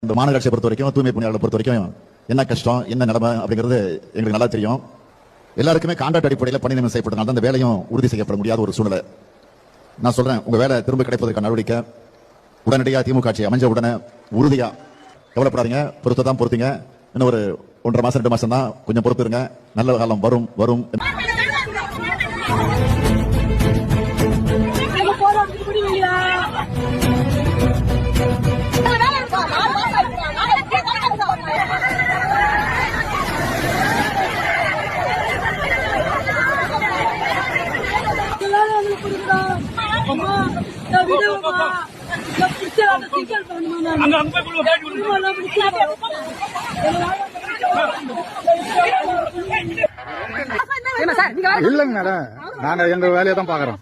இந்த மாநகராட்சியை பொறுத்த வரைக்கும் தூய்மை பணியாளர்களை பொறுத்த வரைக்கும் என்ன கஷ்டம் என்ன நிலைமை அப்படிங்கிறது எங்களுக்கு நல்லா தெரியும். எல்லாருக்குமே கான்ட்ராக்ட் அடிப்படையில் பணி நியமனம் செய்யப்பட்டனால அந்த வேலையும் உறுதி செய்யப்பட முடியாத ஒரு சூழ்நிலை. நான் சொல்றேன், உங்க வேலை திரும்ப கிடைப்பதற்கான நடவடிக்கை உடனடியாக திமுக ஆட்சி அமைஞ்ச உடனே உறுதியா, கவலைப்படாதீங்க, பொறுத்தீங்க. இன்னும் ஒரு 1.5 மாசம் 2 மாசம் தான், கொஞ்சம் பொறுத்து இருங்க, நல்ல காலம் வரும் வரும். இல்லைங்க மேடம், நாங்க எங்க வேலையை தான் பாக்குறோம்.